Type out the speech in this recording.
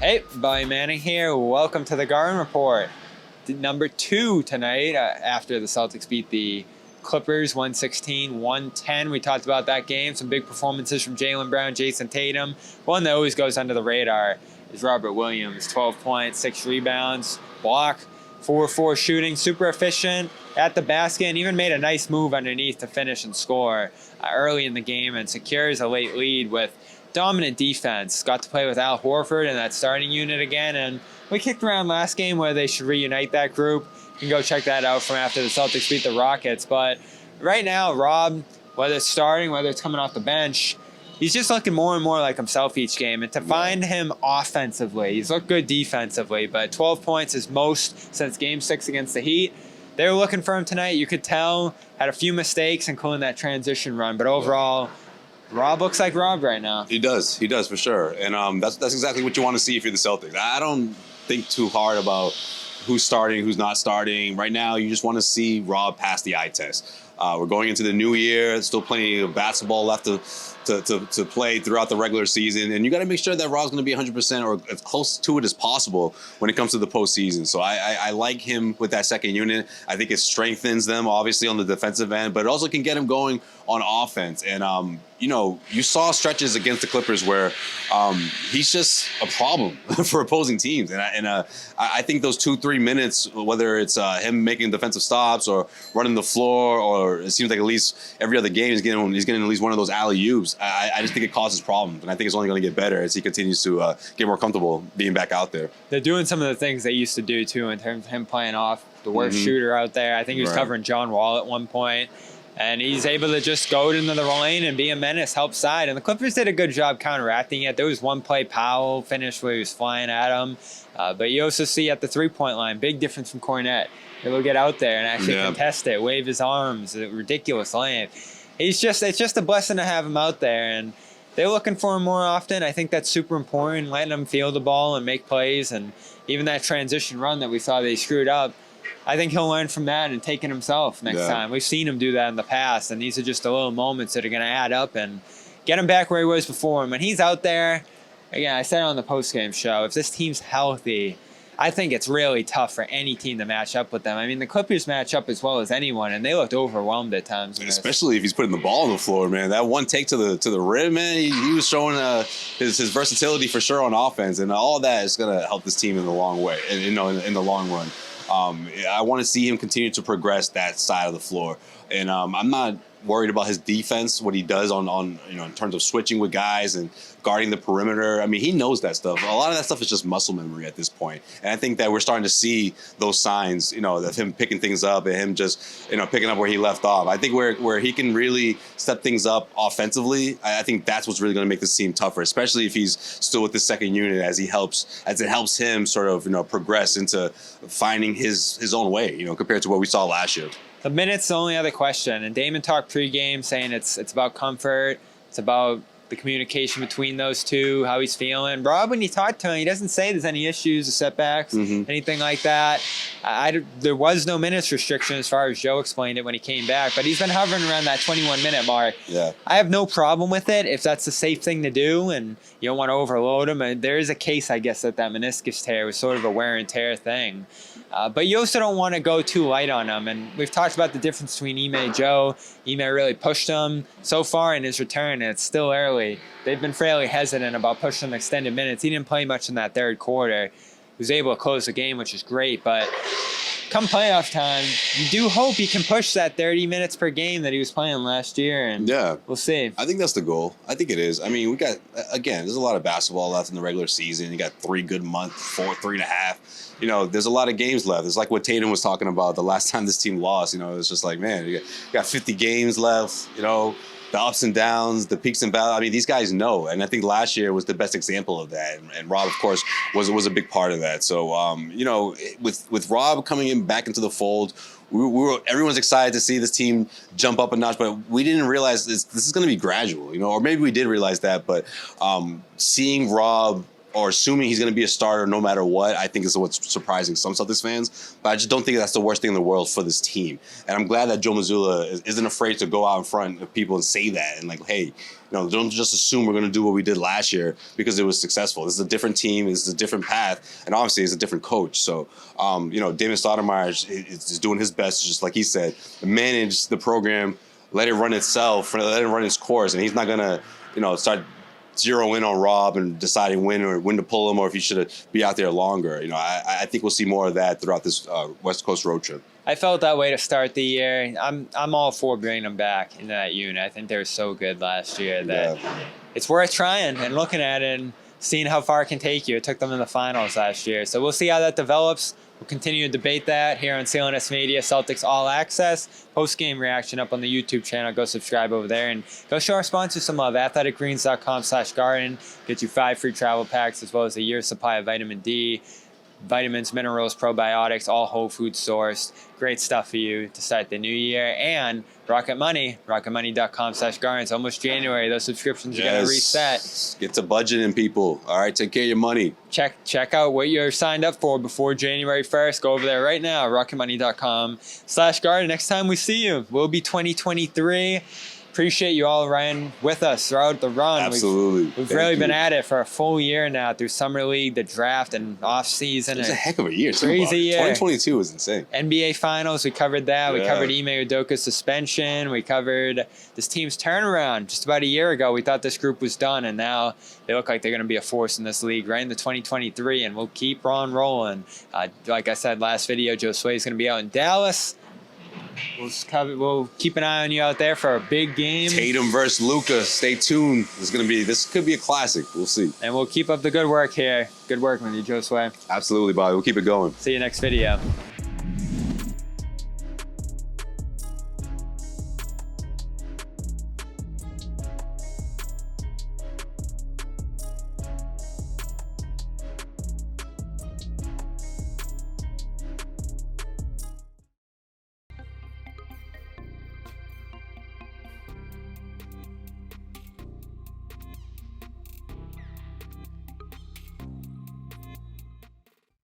Hey, Bobby Manning here. Welcome to the Garden Report. Number 2 tonight after the Celtics beat the Clippers 116-110. We talked about that game. Some big performances from Jaylen Brown, Jason Tatum. One that always goes under the radar is Robert Williams. 12 points, 6 rebounds, block, 4-4 shooting, super efficient at the basket, and even made a nice move underneath to finish and score early in the game and secures a late lead with dominant defense. Got to play with Al Horford in that starting unit again, and we kicked around last game where they should reunite that group. You can go check that out from after the Celtics beat the Rockets. But right now, Rob, whether it's starting, whether it's coming off the bench, he's just looking more and more like himself each game. And to find him offensively, he's looked good defensively, but 12 points is most since Game 6 against the Heat. They were looking for him tonight. You could tell, had a few mistakes, including that transition run. But overall, Rob looks like Rob right now. He does for sure. And that's exactly what you want to see if you're the Celtics. I don't think too hard about who's starting, who's not starting. Right now, you just want to see Rob pass the eye test. We're going into the new year. Still plenty of basketball left to play throughout the regular season. And you got to make sure that Rob's going to be 100% or as close to it as possible when it comes to the postseason. So I like him with that second unit. I think it strengthens them, obviously, on the defensive end, but it also can get him going on offense. And, you saw stretches against the Clippers where he's just a problem for opposing teams. And I think those 2-3 minutes, whether it's him making defensive stops or running the floor, or it seems like at least every other game he's getting at least one of those alley-oops. I just think it causes problems, and I think it's only going to get better as he continues to get more comfortable being back out there. They're doing some of the things they used to do, too, in terms of him playing off the worst shooter out there. I think he was covering John Wall at one point, and he's able to just go into the lane and be a menace, help side. And the Clippers did a good job counteracting it. There was one play Powell finished where he was flying at him. But you also see at the three-point line, big difference from Cornette. He'll get out there and actually contest it, wave his arms, a ridiculous length. It's just a blessing to have him out there, and they're looking for him more often. I think that's super important, letting him feel the ball and make plays, and even that transition run that we saw they screwed up. I think he'll learn from that and take it himself next time. We've seen him do that in the past, and these are just the little moments that are going to add up and get him back where he was before. And when he's out there, again, I said it on the postgame show, if this team's healthy, I think it's really tough for any team to match up with them. I mean, the Clippers match up as well as anyone, and they looked overwhelmed at times. Especially if he's putting the ball on the floor, man. That one take to the rim, man, he was showing his versatility for sure on offense, and all that is going to help this team in the long way, in the long run. I want to see him continue to progress that side of the floor, and I'm not worried about his defense, what he does on in terms of switching with guys and guarding the perimeter. I mean, he knows that stuff. A lot of that stuff is just muscle memory at this point. And I think that we're starting to see those signs, of him picking things up and him just, picking up where he left off. I think where he can really step things up offensively, I think that's what's really going to make this team tougher, especially if he's still with the second unit as it helps him sort of, progress into finding his own way, compared to what we saw last year. The minute's the only other question. And Damon talked pregame saying it's about comfort. It's about the communication between those two, how he's feeling. Rob, when you talk to him, he doesn't say there's any issues or setbacks, anything like that. There was no minutes restriction as far as Joe explained it when he came back, but he's been hovering around that 21-minute mark. Yeah. I have no problem with it if that's the safe thing to do and you don't want to overload him. And there is a case, I guess, that meniscus tear was sort of a wear and tear thing. But you also don't want to go too light on him. And we've talked about the difference between Ime and Joe. Ime really pushed him so far in his return, and it's still early. They've been fairly hesitant about pushing him extended minutes. He didn't play much in that third quarter. He was able to close the game, which is great. But come playoff time, you do hope he can push that 30 minutes per game that he was playing last year. And we'll see. I think that's the goal. I think it is. I mean, there's a lot of basketball left in the regular season. You got 3 good months, 3.5. There's a lot of games left. It's like what Tatum was talking about the last time this team lost. It's just like, man, you got 50 games left, the ups and downs, the peaks and valleys. I mean, these guys know. And I think last year was the best example of that. And Rob, of course, was a big part of that. So, with Rob coming back into the fold, everyone's excited to see this team jump up a notch, but we didn't realize this is going to be gradual, or maybe we did realize that. But seeing Rob or assuming he's going to be a starter no matter what, I think is what's surprising some Celtics fans. But I just don't think that's the worst thing in the world for this team. And I'm glad that Joe Mazzulla isn't afraid to go out in front of people and say that. And like, hey, don't just assume we're going to do what we did last year because it was successful. This is a different team. This is a different path. And obviously, it's a different coach. So, David Stoudemire is doing his best, just like he said, to manage the program, let it run itself, let it run its course. And he's not going to, start zero in on Rob and deciding when to pull him or if he should be out there longer. I think we'll see more of that throughout this West Coast road trip. I felt that way to start the year. I'm all for bringing them back into that unit. I think they were so good last year that it's worth trying and looking at it and seeing how far it can take you. It took them in the finals last year. So we'll see how that develops. We'll continue to debate that here on CLNS Media, Celtics All Access. Post-game reaction up on the YouTube channel. Go subscribe over there and go show our sponsors some love. athleticgreens.com/garden. Get you 5 free travel packs as well as a year's supply of vitamin D, vitamins, minerals, probiotics, all whole food sourced. Great stuff for you to start the new year. And Rocket Money, rocketmoney.com/garden. It's almost January. Those subscriptions are going to reset. Get to budgeting, people. All right, take care of your money. Check out what you're signed up for before January 1st. Go over there right now, rocketmoney.com/garden. Next time we see you, will be 2023. Appreciate you all riding with us throughout the run. Absolutely. We've really been at it for a full year now through Summer League, the draft, and off season. It was a heck of a year. Crazy year. 2022 was insane. NBA Finals, we covered that. We covered Ime Udoka's suspension. We covered this team's turnaround. Just about a year ago, we thought this group was done, and now they look like they're going to be a force in this league right into 2023, and we'll keep on rolling. Like I said last video, Josue is going to be out in Dallas. We'll keep an eye on you out there for a big game. Tatum versus Luka. Stay tuned. This could be a classic. We'll see. And we'll keep up the good work here. Good work with you, Josue. Absolutely, Bobby. We'll keep it going. See you next video.